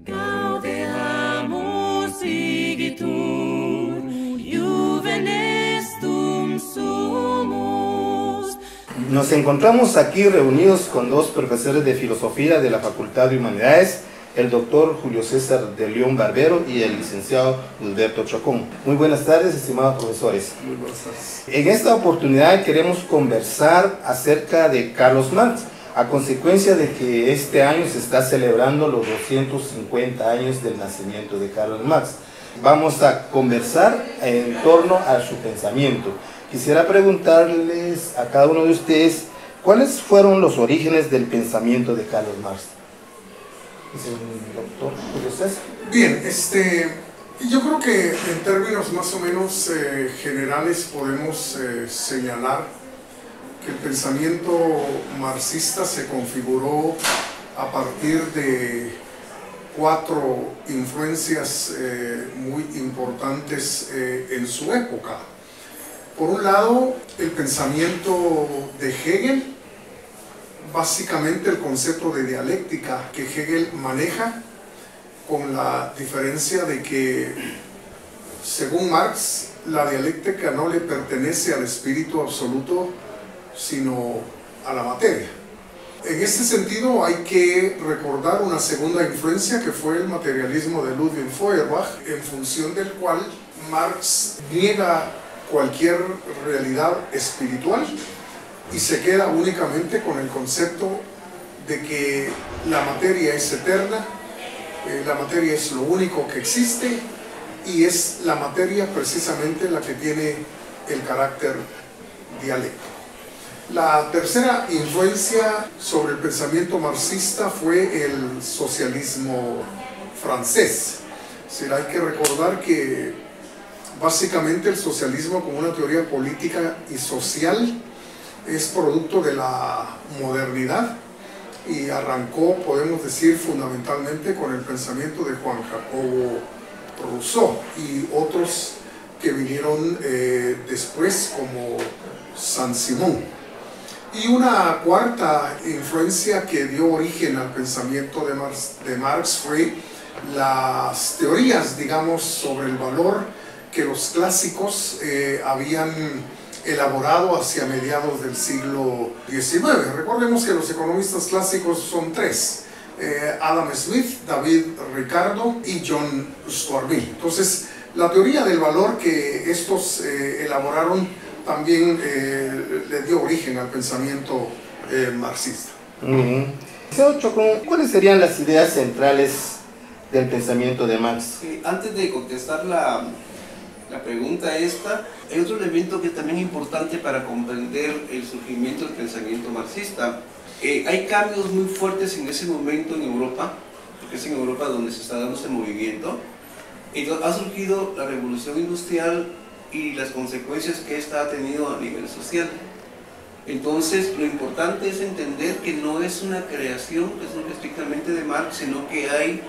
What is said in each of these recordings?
Gaudeamus igitur, Juven estum sumus. Nos encontramos aquí reunidos con dos profesores de filosofía de la Facultad de Humanidades, el doctor Julio César de León Barbero y el licenciado Gilberto Chacón. Muy buenas tardes, estimados profesores. Muy buenas tardes. En esta oportunidad queremos conversar acerca de Carlos Marx, a consecuencia de que este año se está celebrando los 250 años del nacimiento de Carlos Marx. Vamos a conversar en torno a su pensamiento. Quisiera preguntarles a cada uno de ustedes, ¿cuáles fueron los orígenes del pensamiento de Carlos Marx? Doctor Julio César. Bien, yo creo que en términos más o menos generales podemos señalar que el pensamiento marxista se configuró a partir de cuatro influencias muy importantes en su época. Por un lado, el pensamiento de Hegel, básicamente el concepto de dialéctica que Hegel maneja, con la diferencia de que, según Marx, la dialéctica no le pertenece al espíritu absoluto, sino a la materia. En este sentido hay que recordar una segunda influencia que fue el materialismo de Ludwig Feuerbach, en función del cual Marx niega cualquier realidad espiritual y se queda únicamente con el concepto de que la materia es eterna, la materia es lo único que existe y es la materia precisamente la que tiene el carácter dialéctico. La tercera influencia sobre el pensamiento marxista fue el socialismo francés. Hay que recordar que básicamente el socialismo, como una teoría política y social, es producto de la modernidad y arrancó, podemos decir, fundamentalmente con el pensamiento de Juan Jacobo Rousseau y otros que vinieron después, como Saint-Simon. Y una cuarta influencia que dio origen al pensamiento de Marx fue las teorías, digamos, sobre el valor que los clásicos habían elaborado hacia mediados del siglo XIX. Recordemos que los economistas clásicos son tres: Adam Smith, David Ricardo y John Stuart Mill. Entonces, la teoría del valor que estos elaboraron también le dio origen al pensamiento marxista. Señor Chacón, ¿cuáles serían las ideas centrales del pensamiento de Marx? Antes de contestar la pregunta esta, hay otro elemento que también es importante para comprender el surgimiento del pensamiento marxista. Hay cambios muy fuertes en ese momento en Europa, porque es en Europa donde se está dando ese movimiento. Entonces, ha surgido la revolución industrial y las consecuencias que esta ha tenido a nivel social. Entonces, lo importante es entender que no es una creación estrictamente de Marx, sino que hay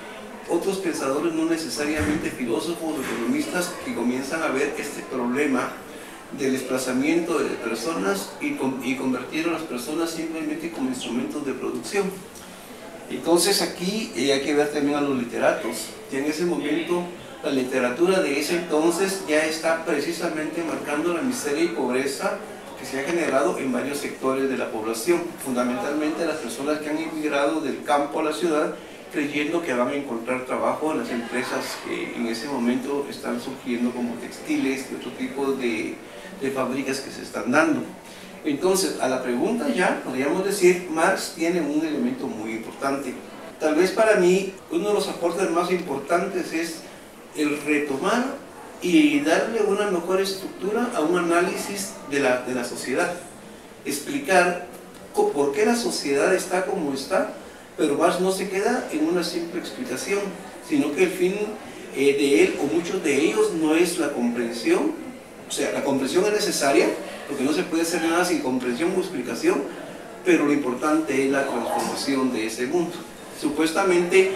otros pensadores, no necesariamente filósofos o economistas, que comienzan a ver este problema del desplazamiento de personas y convertir a las personas simplemente como instrumentos de producción. Entonces aquí hay que ver también a los literatos, que en ese momento la literatura de ese entonces ya está precisamente marcando la miseria y pobreza que se ha generado en varios sectores de la población, fundamentalmente las personas que han emigrado del campo a la ciudad, creyendo que van a encontrar trabajo en las empresas que en ese momento están surgiendo, como textiles y otro tipo de fábricas que se están dando. Entonces, a la pregunta ya, podríamos decir, Marx tiene un elemento muy importante. Tal vez para mí, uno de los aportes más importantes es el retomar y darle una mejor estructura a un análisis de la sociedad. Explicar por qué la sociedad está como está, pero Marx no se queda en una simple explicación, sino que el fin de él, o muchos de ellos, no es la comprensión. O sea, la comprensión es necesaria, porque no se puede hacer nada sin comprensión o explicación, pero lo importante es la transformación de ese mundo. Supuestamente,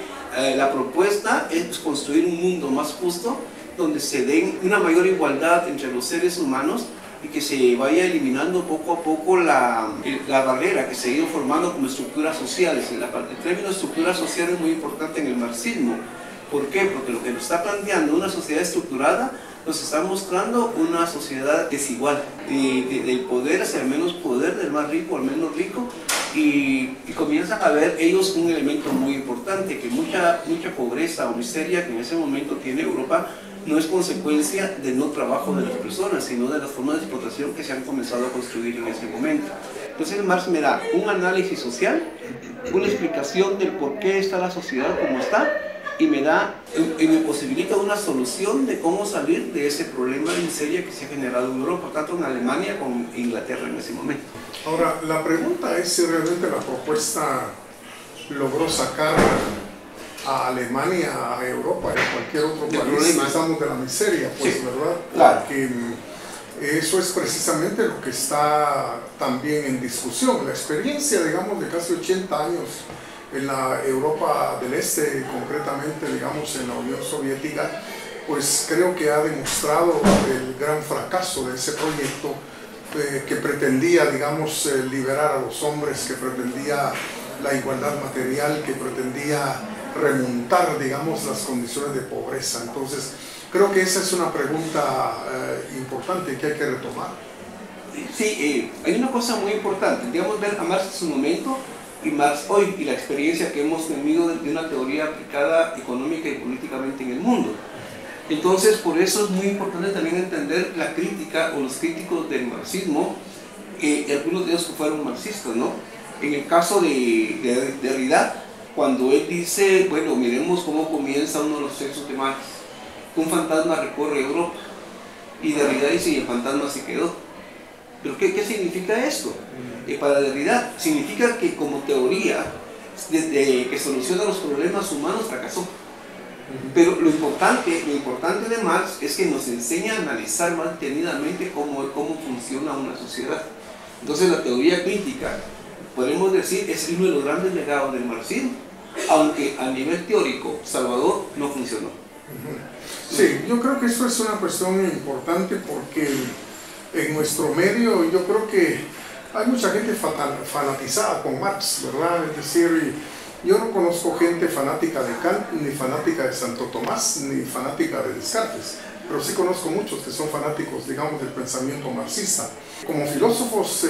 la propuesta es construir un mundo más justo, donde se den una mayor igualdad entre los seres humanos, y que se vaya eliminando poco a poco la barrera que se ha ido formando como estructuras sociales. El término estructura social es muy importante en el marxismo. ¿Por qué? Porque lo que nos está planteando una sociedad estructurada nos está mostrando una sociedad desigual, del poder hacia el menos poder, del más rico al menos rico, y comienzan a ver ellos un elemento muy importante, que mucha pobreza o miseria que en ese momento tiene Europa no es consecuencia del no trabajo de las personas, sino de las formas de explotación que se han comenzado a construir en ese momento. Entonces Marx me da un análisis social, una explicación del por qué está la sociedad como está, y me posibilita una solución de cómo salir de ese problema de miseria que se ha generado en Europa, tanto en Alemania como en Inglaterra en ese momento. Ahora, la pregunta es si realmente la propuesta logró sacar a Alemania, a Europa y a cualquier otro país, estamos de la miseria, pues, sí, ¿verdad? Claro. Porque eso es precisamente lo que está también en discusión. La experiencia, digamos, de casi 80 años en la Europa del Este, concretamente, digamos, en la Unión Soviética, pues creo que ha demostrado el gran fracaso de ese proyecto que pretendía, digamos, liberar a los hombres, que pretendía la igualdad material, que pretendía remontar, digamos, las condiciones de pobreza. Entonces, creo que esa es una pregunta importante que hay que retomar. Sí, hay una cosa muy importante, digamos, ver a Marx en su momento y Marx hoy, y la experiencia que hemos tenido de una teoría aplicada económica y políticamente en el mundo. Entonces, por eso es muy importante también entender la crítica o los críticos del marxismo, algunos de ellos que fueron marxistas, ¿no? En el caso de Derrida, cuando él dice, bueno, miremos cómo comienza uno de los textos de Marx, un fantasma recorre Europa, y Derrida dice, y el fantasma se quedó. ¿Pero qué significa esto? Para Derrida significa que como teoría que soluciona los problemas humanos fracasó. Pero lo importante de Marx es que nos enseña a analizar más detenidamente cómo funciona una sociedad. Entonces la teoría crítica, podemos decir, es uno de los grandes legados del marxismo, aunque a nivel teórico Salvador no funcionó. Sí, yo creo que eso es una cuestión importante porque en nuestro medio yo creo que hay mucha gente fanatizada con Marx, ¿verdad? Es decir, yo no conozco gente fanática de Kant, ni fanática de Santo Tomás, ni fanática de Descartes, pero sí conozco muchos que son fanáticos, digamos, del pensamiento marxista. Como filósofos,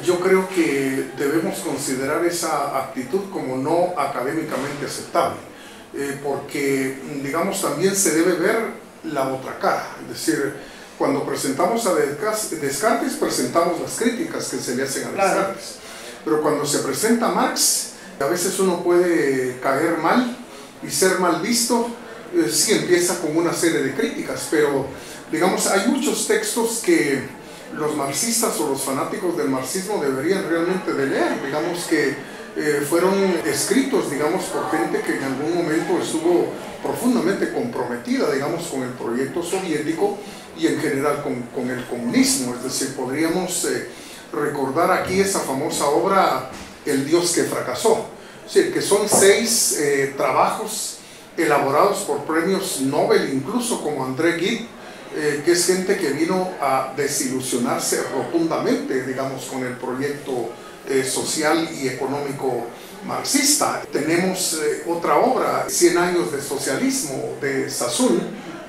yo creo que debemos considerar esa actitud como no académicamente aceptable, porque, digamos, también se debe ver la otra cara, es decir, cuando presentamos a Descartes, presentamos las críticas que se le hacen a Descartes, pero cuando se presenta a Marx, a veces uno puede caer mal y ser mal visto, sí empieza con una serie de críticas, pero digamos hay muchos textos que los marxistas o los fanáticos del marxismo deberían realmente de leer, digamos que fueron escritos, digamos, por gente que en algún momento estuvo profundamente comprometida, digamos, con el proyecto soviético y en general con el comunismo. Es decir, podríamos recordar aquí esa famosa obra El Dios que fracasó, es decir, que son 6 trabajos elaborados por premios Nobel, incluso como André Gide, que es gente que vino a desilusionarse rotundamente, digamos, con el proyecto social y económico marxista. Tenemos otra obra, 100 años de socialismo, de Sassoon,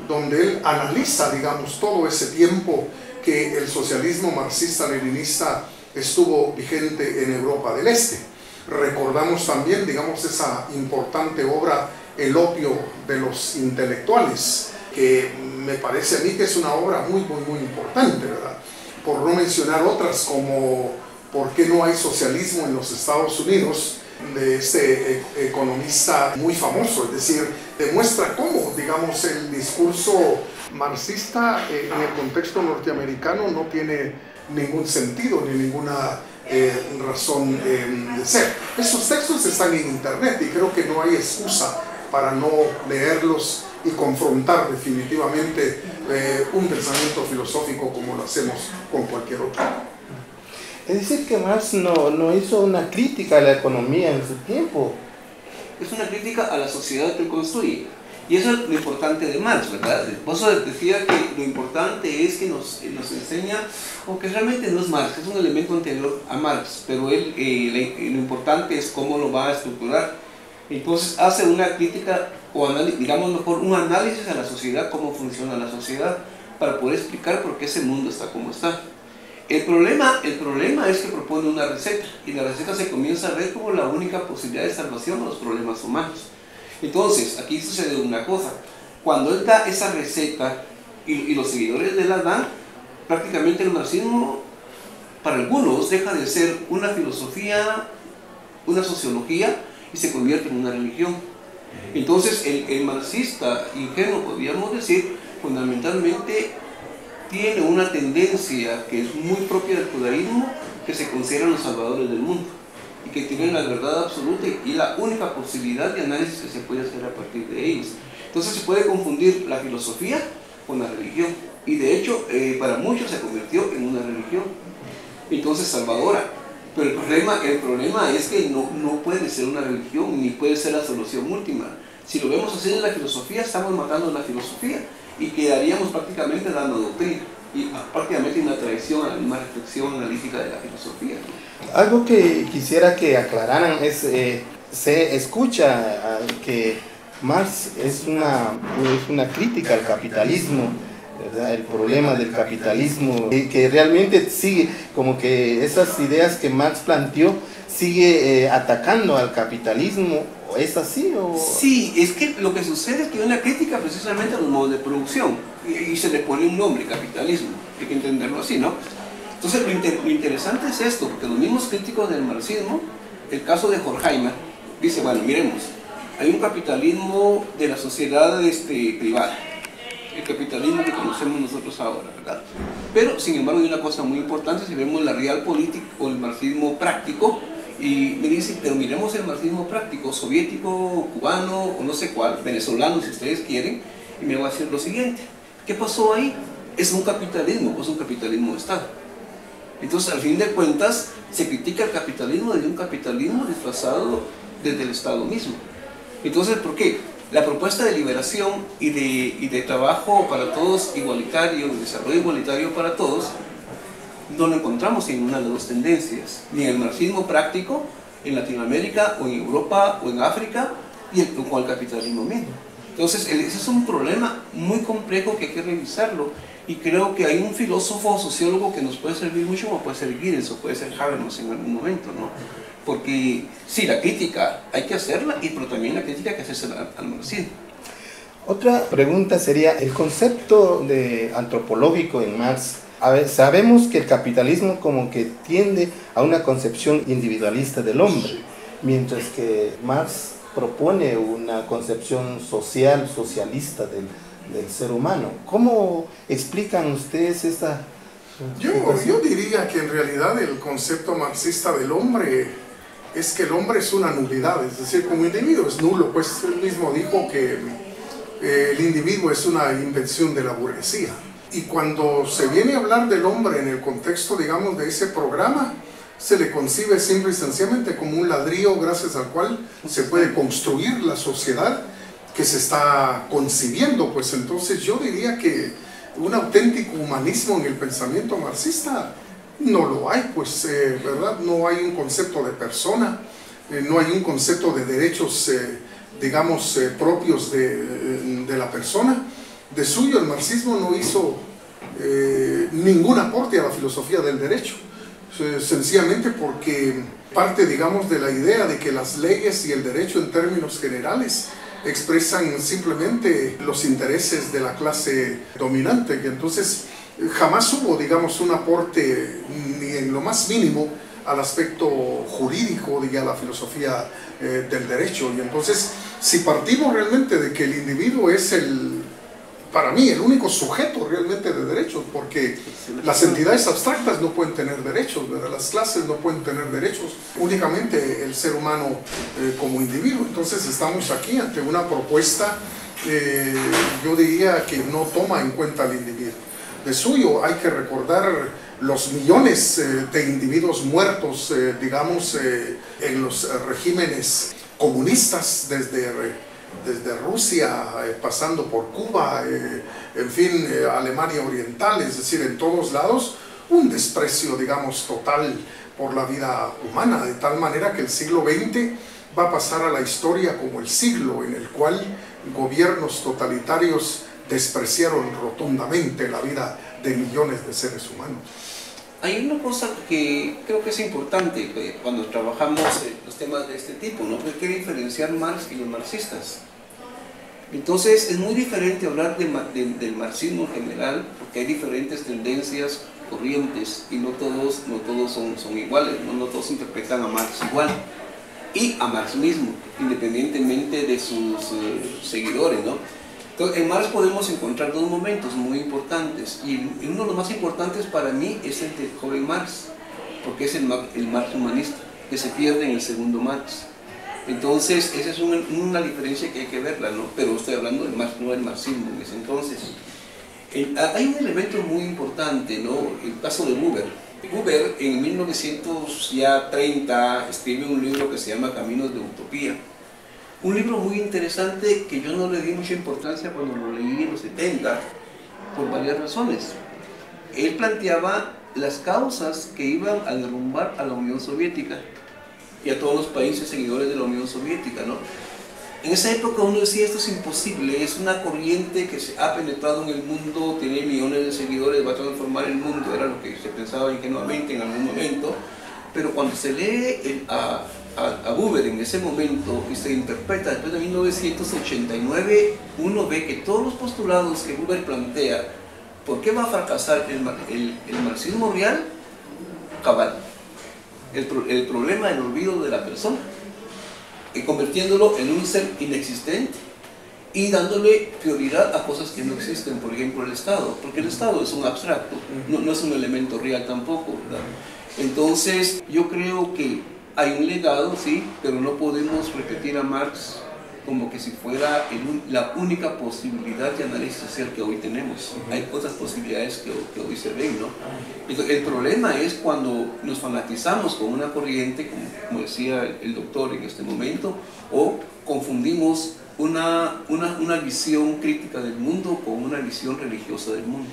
donde él analiza, digamos, todo ese tiempo que el socialismo marxista-leninista estuvo vigente en Europa del Este. Recordamos también, digamos, esa importante obra El opio de los intelectuales, que me parece a mí que es una obra muy importante, ¿verdad? Por no mencionar otras como ¿Por qué no hay socialismo en los Estados Unidos?, de este economista muy famoso. Es decir, demuestra cómo, digamos, el discurso marxista en el contexto norteamericano no tiene ningún sentido ni ninguna razón de ser. Esos textos están en internet y creo que no hay excusa para no leerlos y confrontar definitivamente un pensamiento filosófico como lo hacemos con cualquier otro. Es decir, que Marx no hizo una crítica a la economía en su tiempo. Es una crítica a la sociedad que construye. Y eso es lo importante de Marx, ¿verdad? Por eso decía que lo importante es que nos enseña, aunque realmente no es Marx, es un elemento anterior a Marx, pero él, lo importante es cómo lo va a estructurar. Entonces hace una crítica, o digamos mejor, un análisis a la sociedad, cómo funciona la sociedad, para poder explicar por qué ese mundo está como está. El problema es que propone una receta, y la receta se comienza a ver como la única posibilidad de salvación a los problemas humanos. Entonces, aquí sucede una cosa: cuando él da esa receta y los seguidores de la dan, prácticamente el marxismo, para algunos, deja de ser una filosofía, una sociología, y se convierte en una religión. Entonces, el marxista ingenuo, podríamos decir, fundamentalmente tiene una tendencia que es muy propia del judaísmo, que se consideran los salvadores del mundo, y que tienen la verdad absoluta y la única posibilidad de análisis que se puede hacer a partir de ellos. Entonces se puede confundir la filosofía con la religión, y de hecho para muchos se convirtió en una religión, entonces salvadora. Pero el problema es que no puede ser una religión, ni puede ser la solución última. Si lo vemos así en la filosofía, estamos matando la filosofía, y quedaríamos prácticamente dando doctrina, y prácticamente una traición a la misma reflexión analítica de la filosofía. Algo que quisiera que aclararan es, se escucha que Marx es una crítica al capitalismo, ¿verdad? El problema del capitalismo, que realmente sigue, como que esas ideas que Marx planteó, sigue atacando al capitalismo. ¿Es así? ¿O? Sí, es que lo que sucede es que hay una crítica precisamente a los modos de producción, y se le pone un nombre, capitalismo, hay que entenderlo así, ¿no? Entonces lo interesante es esto, porque los mismos críticos del marxismo, el caso de Horkheimer, dice, bueno, miremos, hay un capitalismo de la sociedad privada, el capitalismo que conocemos nosotros ahora, ¿verdad? Pero, sin embargo, hay una cosa muy importante, si vemos la realpolitik o el marxismo práctico, y me dice, pero miremos el marxismo práctico, soviético, cubano, o no sé cuál, venezolano si ustedes quieren, y me va a decir lo siguiente: ¿qué pasó ahí? Es un capitalismo, es un capitalismo de Estado. Entonces, al fin de cuentas, se critica el capitalismo desde un capitalismo disfrazado desde el Estado mismo. Entonces, ¿por qué? La propuesta de liberación y de trabajo para todos igualitario, de desarrollo igualitario para todos, no lo encontramos en una de las dos tendencias, ni en el marxismo práctico en Latinoamérica, o en Europa, o en África, o con el capitalismo mismo. Entonces, ese es un problema muy complejo que hay que revisarlo, y creo que hay un filósofo o sociólogo que nos puede servir mucho, como puede ser Giddens o puede ser Habermas en algún momento, ¿no? Porque sí, la crítica hay que hacerla, pero también la crítica hay que hacerse al marxismo. Otra pregunta sería el concepto antropológico en Marx. A ver, sabemos que el capitalismo como que tiende a una concepción individualista del hombre, mientras que Marx propone una concepción socialista del ser humano. ¿Cómo explican ustedes esta? Yo diría que en realidad el concepto marxista del hombre es que el hombre es una nulidad, es decir, como individuo es nulo, pues él mismo dijo que el individuo es una invención de la burguesía. Y cuando se viene a hablar del hombre en el contexto, digamos, de ese programa, se le concibe simple y sencillamente como un ladrillo gracias al cual se puede construir la sociedad que se está concibiendo. Pues entonces yo diría que un auténtico humanismo en el pensamiento marxista no lo hay, pues, ¿verdad? No hay un concepto de persona, no hay un concepto de derechos, digamos, propios de la persona. De suyo, el marxismo no hizo ningún aporte a la filosofía del derecho, sencillamente porque parte, digamos, de la idea de que las leyes y el derecho en términos generales expresan simplemente los intereses de la clase dominante, que entonces jamás hubo, digamos, un aporte ni en lo más mínimo al aspecto jurídico de la filosofía del derecho. Y entonces, si partimos realmente de que el individuo es para mí, el único sujeto realmente de derechos, porque las entidades abstractas no pueden tener derechos, ¿verdad? Las clases no pueden tener derechos, únicamente el ser humano como individuo. Entonces estamos aquí ante una propuesta, yo diría que no toma en cuenta al individuo. De suyo hay que recordar los millones de individuos muertos, digamos, en los regímenes comunistas desde desde Rusia, pasando por Cuba, en fin, Alemania Oriental, es decir, en todos lados, un desprecio, digamos, total por la vida humana, de tal manera que el siglo XX va a pasar a la historia como el siglo en el cual gobiernos totalitarios despreciaron rotundamente la vida de millones de seres humanos. Hay una cosa que creo que es importante cuando trabajamos los temas de este tipo, ¿no? Porque hay que diferenciar Marx y los marxistas. Entonces es muy diferente hablar del marxismo en general, porque hay diferentes tendencias, corrientes, y no todos son iguales, no todos interpretan a Marx igual, y a Marx mismo, independientemente de sus seguidores, ¿no? Entonces, en Marx podemos encontrar dos momentos muy importantes, y uno de los más importantes para mí es el del joven Marx, porque es el Marx humanista, que se pierde en el segundo Marx. Entonces, esa es una diferencia que hay que verla, ¿no? Pero estoy hablando del Marx, no del marxismo en ese entonces. Hay un elemento muy importante, ¿no? El caso de Buber. Buber en 1930 escribe un libro que se llama Caminos de Utopía. Un libro muy interesante que yo no le di mucha importancia cuando lo leí en los 70, por varias razones. Él planteaba las causas que iban a derrumbar a la Unión Soviética y a todos los países seguidores de la Unión Soviética, ¿no? En esa época uno decía, esto es imposible, es una corriente que se ha penetrado en el mundo, tiene millones de seguidores, va a transformar el mundo, era lo que se pensaba ingenuamente en algún momento, pero cuando se lee a Buber en ese momento y se interpreta después de 1989, uno ve que todos los postulados que Buber plantea, ¿por qué va a fracasar el marxismo real? Cabal. El problema del olvido de la persona, y convirtiéndolo en un ser inexistente y dándole prioridad a cosas que no existen, por ejemplo el Estado, porque el Estado es un abstracto, no es un elemento real tampoco, ¿verdad? Entonces yo creo que hay un legado, sí, pero no podemos repetir a Marx como que si fuera la única posibilidad de análisis social que hoy tenemos. Hay otras posibilidades que hoy se ven, ¿no? Entonces, el problema es cuando nos fanatizamos con una corriente, como decía el doctor en este momento, o confundimos una visión crítica del mundo con una visión religiosa del mundo.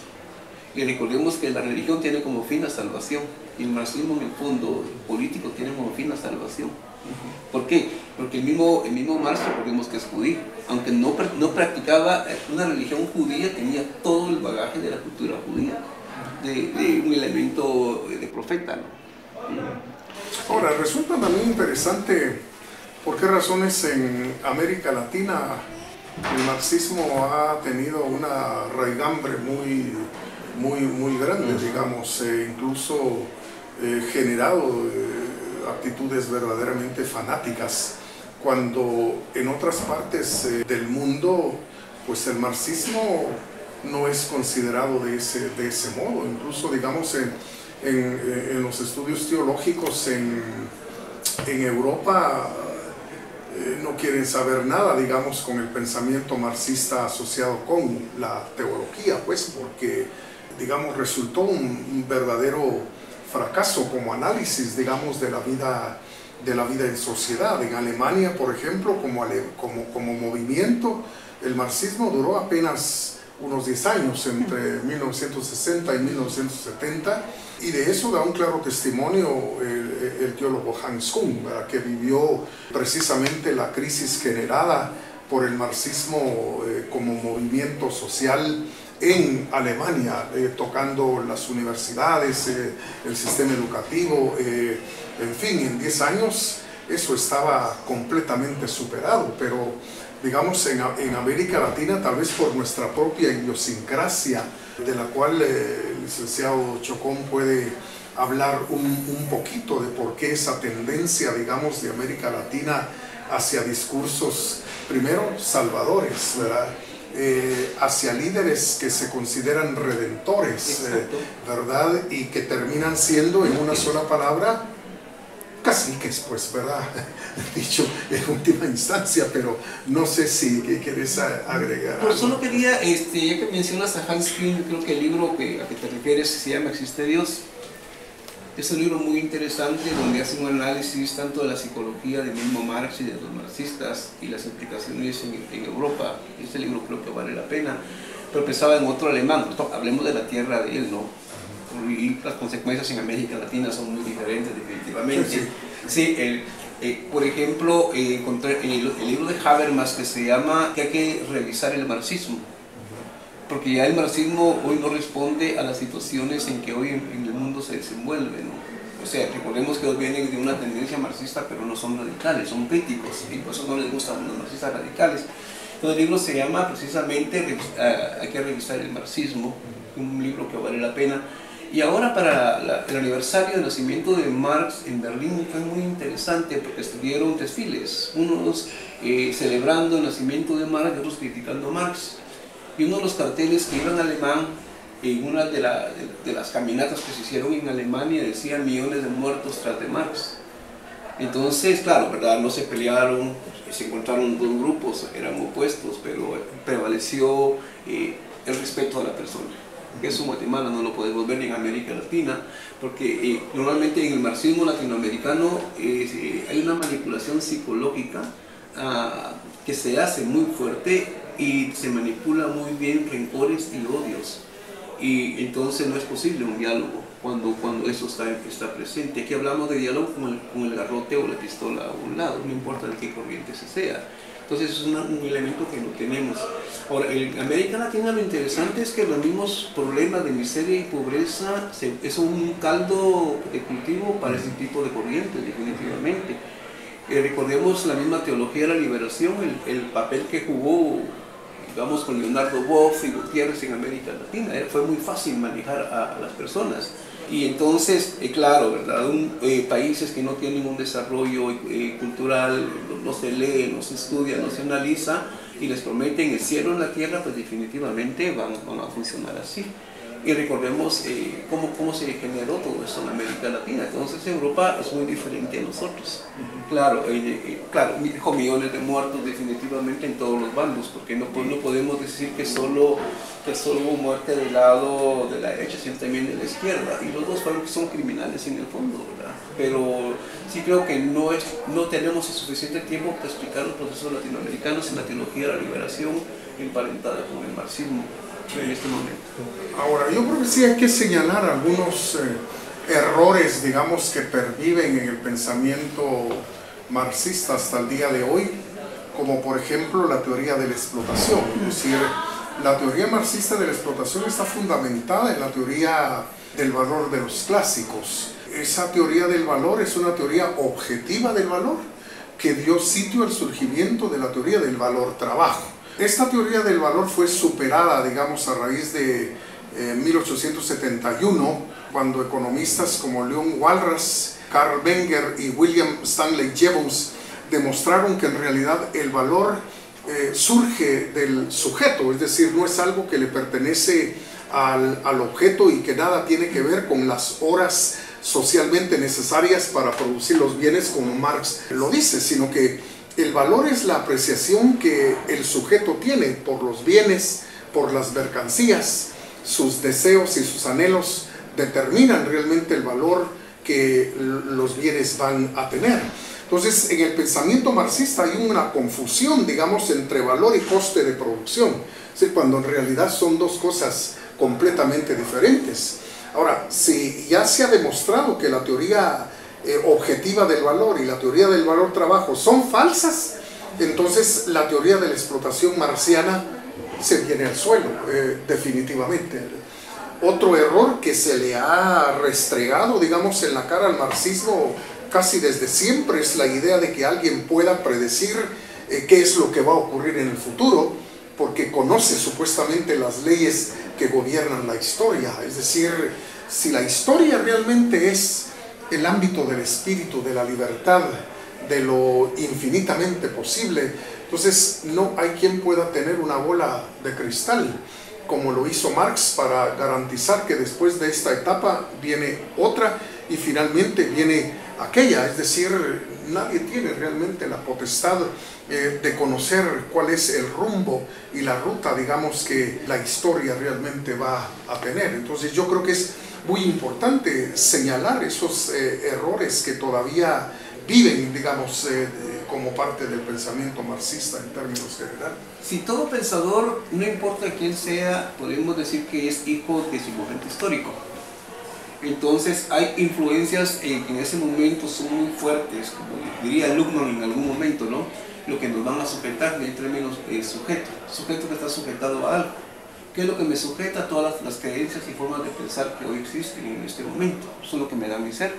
Y recordemos que la religión tiene como fin la salvación, y el marxismo en el fondo político tiene como fin la salvación. ¿Por qué? Porque el mismo Marx, recordemos que es judío, aunque no practicaba una religión judía, tenía todo el bagaje de la cultura judía, de un elemento de profeta, ¿no? Ahora, resulta también interesante por qué razones en América Latina el marxismo ha tenido una raigambre muy grande, digamos, incluso generado actitudes verdaderamente fanáticas, cuando en otras partes del mundo pues el marxismo no es considerado de ese modo. Incluso, digamos, en los estudios teológicos en Europa no quieren saber nada, digamos, con el pensamiento marxista asociado con la teología, pues, porque, digamos, resultó un verdadero fracaso como análisis, digamos, de la vida en sociedad. En Alemania, por ejemplo, como movimiento, el marxismo duró apenas unos 10 años, entre 1960 y 1970, y de eso da un claro testimonio el teólogo Hans Kuhn, ¿verdad?, que vivió precisamente la crisis generada por el marxismo como movimiento social en Alemania, tocando las universidades, el sistema educativo, en fin, en 10 años eso estaba completamente superado, pero digamos en América Latina, tal vez por nuestra propia idiosincrasia, de la cual el licenciado Chocón puede hablar un poquito de por qué esa tendencia, digamos, de América Latina hacia discursos, primero, salvadores, ¿verdad?, hacia líderes que se consideran redentores, ¿verdad?, y que terminan siendo, en una sola palabra, caciques, pues, ¿verdad?, dicho en última instancia, pero no sé si quieres agregar algo. Pues solo quería, ya que mencionas a Hans Kuhn, creo que el libro a que te refieres se llama ¿Existe Dios? Es un libro muy interesante donde hace un análisis tanto de la psicología del mismo Marx y de los marxistas y las implicaciones en Europa. Este libro creo que vale la pena, pero pensaba en otro alemán. Hablemos de la tierra de él, ¿no? Y las consecuencias en América Latina son muy diferentes definitivamente. Sí, por ejemplo, encontré el libro de Habermas que se llama que hay que revisar el marxismo, porque ya el marxismo hoy no responde a las situaciones en que hoy en el mundo se desenvuelve, ¿no? O sea, recordemos que ellos vienen de una tendencia marxista, pero no son radicales, son críticos, y por eso no les gustan los marxistas radicales. Entonces el libro se llama precisamente Hay que revisar el marxismo, un libro que vale la pena. Y ahora para el aniversario del nacimiento de Marx en Berlín fue muy interesante porque estuvieron desfiles, unos celebrando el nacimiento de Marx y otros criticando a Marx. Y uno de los carteles que iban alemán, en una de las caminatas que se hicieron en Alemania, decía millones de muertos tras de Marx. Entonces, claro, ¿verdad? No se pelearon, se encontraron dos grupos, eran opuestos, pero prevaleció el respeto a la persona. Eso en Guatemala no lo podemos ver ni en América Latina, porque normalmente en el marxismo latinoamericano hay una manipulación psicológica que se hace muy fuerte y se manipula muy bien rencores y odios, y entonces no es posible un diálogo cuando eso está presente. Aquí hablamos de diálogo con el garrote o la pistola a un lado, no importa de qué corriente se sea. Entonces es un elemento que no tenemos. Ahora, en América Latina lo interesante es que los mismos problemas de miseria y pobreza es un caldo de cultivo para ese tipo de corrientes, definitivamente. Recordemos la misma teología de la liberación, el papel que jugó, digamos, con Leonardo Boff y Gutiérrez en América Latina. Fue muy fácil manejar a las personas. Y entonces, claro, ¿verdad? Países que no tienen un desarrollo cultural, no se lee, no se estudia, no se analiza, y les prometen el cielo en la tierra, pues definitivamente van a funcionar así. Y recordemos cómo se generó todo esto en América Latina. Entonces Europa es muy diferente a nosotros. Claro, dejó millones de muertos definitivamente en todos los bandos, porque no podemos decir que solo hubo muerte del lado de la derecha, sino también de la izquierda. Y los dos son criminales en el fondo, ¿verdad? Pero sí creo que no tenemos el suficiente tiempo para explicar los procesos latinoamericanos en la teología de la liberación emparentada con el marxismo en este momento. Ahora, yo creo que sí hay que señalar algunos errores, digamos, que perviven en el pensamiento marxista hasta el día de hoy, como por ejemplo la teoría de la explotación. Es decir, la teoría marxista de la explotación está fundamentada en la teoría del valor de los clásicos. Esa teoría del valor es una teoría objetiva del valor que dio sitio al surgimiento de la teoría del valor trabajo. Esta teoría del valor fue superada, digamos, a raíz de 1871, cuando economistas como Leon Walras, Carl Menger y William Stanley Jevons demostraron que en realidad el valor surge del sujeto, es decir, no es algo que le pertenece al objeto y que nada tiene que ver con las horas socialmente necesarias para producir los bienes, como Marx lo dice, sino que el valor es la apreciación que el sujeto tiene por los bienes, por las mercancías. Sus deseos y sus anhelos determinan realmente el valor que los bienes van a tener. Entonces, en el pensamiento marxista hay una confusión, digamos, entre valor y coste de producción, ¿sí? Cuando en realidad son dos cosas completamente diferentes. Ahora, si ya se ha demostrado que la teoría objetiva del valor y la teoría del valor trabajo son falsas, entonces la teoría de la explotación marxiana se viene al suelo, definitivamente. Otro error que se le ha restregado, digamos, en la cara al marxismo casi desde siempre es la idea de que alguien pueda predecir qué es lo que va a ocurrir en el futuro, porque conoce supuestamente las leyes que gobiernan la historia. Es decir, si la historia realmente es el ámbito del espíritu, de la libertad, de lo infinitamente posible, entonces no hay quien pueda tener una bola de cristal, como lo hizo Marx, para garantizar que después de esta etapa viene otra y finalmente viene aquella. Es decir, nadie tiene realmente la potestad de conocer cuál es el rumbo y la ruta, digamos, que la historia realmente va a tener. Entonces yo creo que es muy importante señalar esos errores que todavía viven, digamos, como parte del pensamiento marxista en términos generales. Si todo pensador, no importa quién sea, podemos decir que es hijo de su momento histórico. Entonces hay influencias que en ese momento son muy fuertes, como diría Luckmann en algún momento, ¿no? Lo que nos van a sujetar en términos sujeto que está sujetado a algo. ¿Qué es lo que me sujeta? Todas las creencias y formas de pensar que hoy existen en este momento. Eso es lo que me da mi ser.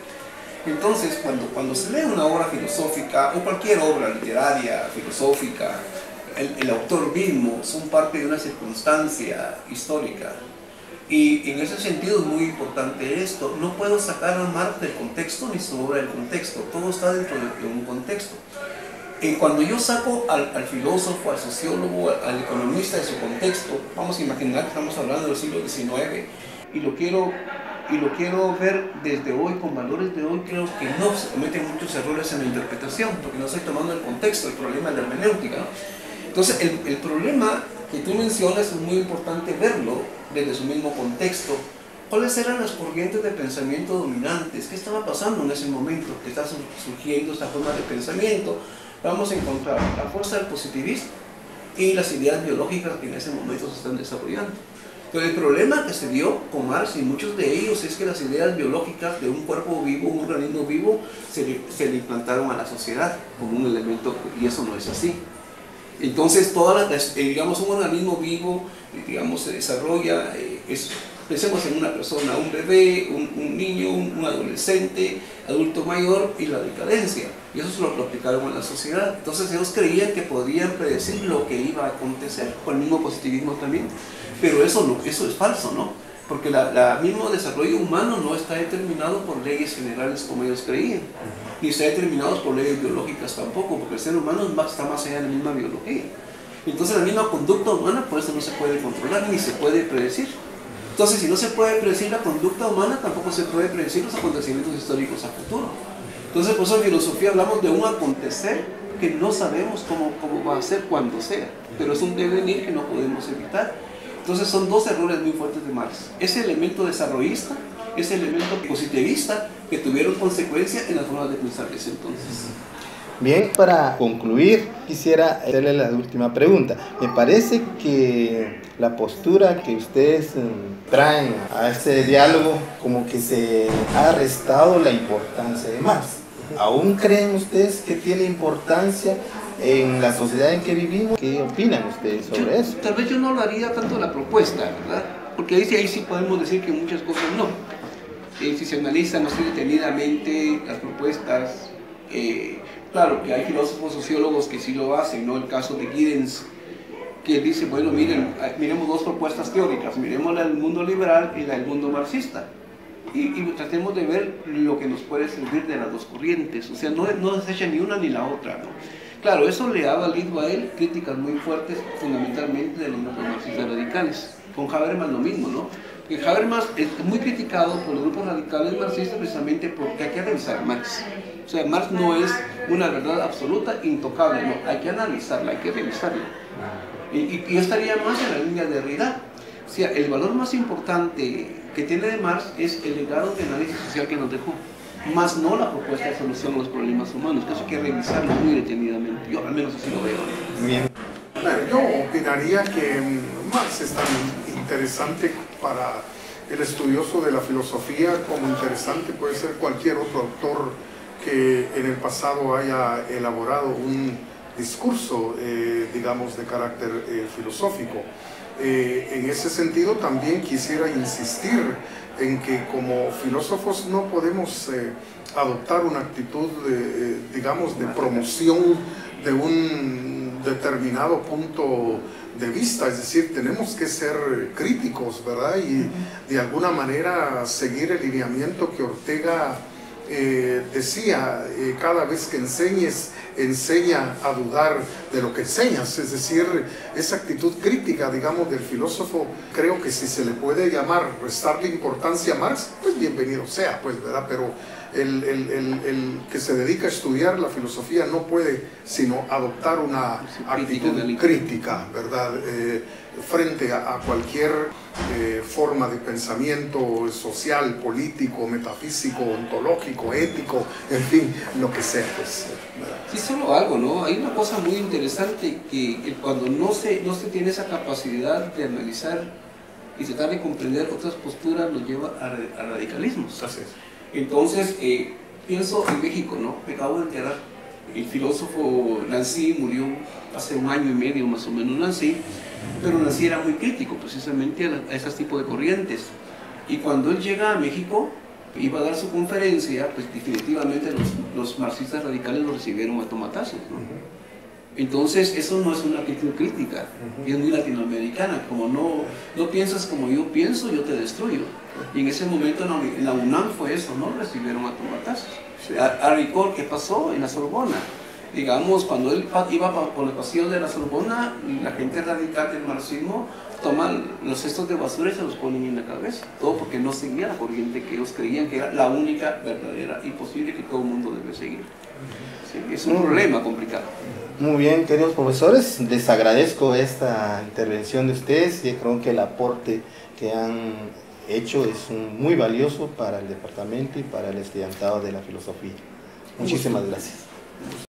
Entonces, cuando se lee una obra filosófica, o cualquier obra literaria, filosófica, el autor mismo son parte de una circunstancia histórica. Y en ese sentido es muy importante esto. No puedo sacar a Marx del contexto ni su obra del contexto. Todo está dentro de un contexto. Cuando yo saco al filósofo, al sociólogo, al economista de su contexto, vamos a imaginar que estamos hablando del siglo XIX, y lo quiero ver desde hoy, con valores de hoy, creo que no se cometen muchos errores en la interpretación, porque no estoy tomando el contexto, el problema de la hermenéutica, ¿no? Entonces, el problema que tú mencionas es muy importante verlo desde su mismo contexto. ¿Cuáles eran las corrientes de pensamiento dominantes? ¿Qué estaba pasando en ese momento? ¿Qué está surgiendo esta forma de pensamiento? Vamos a encontrar la fuerza del positivismo y las ideas biológicas que en ese momento se están desarrollando. Pero el problema que se dio con Marx y muchos de ellos es que las ideas biológicas de un cuerpo vivo, un organismo vivo, se le implantaron a la sociedad como un elemento, y eso no es así. Entonces, digamos, un organismo vivo, digamos, se desarrolla, pensemos en una persona, un bebé, un niño, un adolescente, adulto mayor y la decadencia. Y eso se lo aplicaron a la sociedad. Entonces ellos creían que podían predecir lo que iba a acontecer, con el mismo positivismo también. Pero eso es falso, ¿no? Porque el mismo desarrollo humano no está determinado por leyes generales como ellos creían, ni está determinado por leyes biológicas tampoco, porque el ser humano está más allá de la misma biología. Entonces la misma conducta humana por eso no se puede controlar ni se puede predecir. Entonces, si no se puede predecir la conducta humana, tampoco se puede predecir los acontecimientos históricos a futuro. Entonces, por eso en filosofía hablamos de un acontecer que no sabemos cómo va a ser cuando sea, pero es un devenir que no podemos evitar. Entonces, son dos errores muy fuertes de Marx: ese elemento desarrollista, ese elemento positivista, que tuvieron consecuencias en las formas de pensar de ese entonces. Bien, para concluir, quisiera hacerle la última pregunta. Me parece que la postura que ustedes traen a este diálogo, como que se ha restado la importancia de Marx. ¿Aún creen ustedes que tiene importancia en la sociedad en que vivimos? ¿Qué opinan ustedes sobre eso? Tal vez yo no hablaría tanto de la propuesta, ¿verdad? Porque ahí sí podemos decir que muchas cosas no. Si se analizan así detenidamente las propuestas, claro que hay filósofos, sociólogos que sí lo hacen, ¿no? El caso de Giddens, que dice, bueno, miremos dos propuestas teóricas, miremos la del mundo liberal y la del mundo marxista, y tratemos de ver lo que nos puede servir de las dos corrientes, o sea, no desecha ni una ni la otra, ¿no? Claro, eso le ha valido a él críticas muy fuertes, fundamentalmente de los grupos marxistas radicales. Con Habermas lo mismo, ¿no? Porque Habermas es muy criticado por los grupos radicales marxistas precisamente porque hay que revisar Marx. O sea, Marx no es una verdad absoluta, intocable, no, hay que analizarla, hay que revisarla. Y yo estaría más en la línea de Derrida. O sea, el valor más importante que tiene de Marx es el legado de análisis social que nos dejó, más no la propuesta de solución a los problemas humanos, que eso hay que revisarlo muy detenidamente. Yo al menos así lo veo. Bien. Bueno, yo opinaría que Marx es tan interesante para el estudioso de la filosofía como interesante puede ser cualquier otro autor que en el pasado haya elaborado un discurso, digamos, de carácter filosófico. En ese sentido también quisiera insistir en que como filósofos no podemos adoptar una actitud, digamos, de promoción de un determinado punto de vista, es decir, tenemos que ser críticos, ¿verdad? Y de alguna manera seguir el lineamiento que Ortega decía, cada vez que enseñes, enseña a dudar de lo que enseñas, es decir, esa actitud crítica, digamos, del filósofo. Creo que si se le puede llamar restarle importancia a Marx, pues bienvenido sea, pues, ¿verdad? Pero el que se dedica a estudiar la filosofía no puede sino adoptar una actitud crítica, ¿verdad? Frente a cualquier forma de pensamiento social, político, metafísico, ontológico, ético, en fin, lo que sea, pues, ¿verdad? Sí, solo algo, ¿no? Hay una cosa muy interesante que cuando no se tiene esa capacidad de analizar y tratar de comprender otras posturas, nos lleva a radicalismos. Así es. Entonces, pienso en México, ¿no? Me acabo de enterar. El filósofo Nancy murió hace 1 año y medio más o menos, Nancy, pero Nancy era muy crítico precisamente a esos tipos de corrientes. Y cuando él llega a México, iba a dar su conferencia, pues definitivamente los marxistas radicales lo recibieron a tomatazos, ¿no? Entonces, eso no es una actitud crítica, es muy latinoamericana, como no piensas como yo pienso, yo te destruyo. Y en ese momento en la UNAM fue eso, ¿no? Recibieron a tomatazos. Sí. A Ricord, ¿qué pasó? En la Sorbona. Digamos, cuando él iba por el pasillo de la Sorbona, la gente radical del marxismo toman los cestos de basura y se los ponen en la cabeza. Todo porque no seguía la corriente que ellos creían que era la única verdadera y posible que todo el mundo debe seguir. Sí, es un problema complicado. Muy bien, queridos profesores, les agradezco esta intervención de ustedes y creo que el aporte que han hecho es muy valioso para el departamento y para el estudiantado de la filosofía. Muchísimas gracias.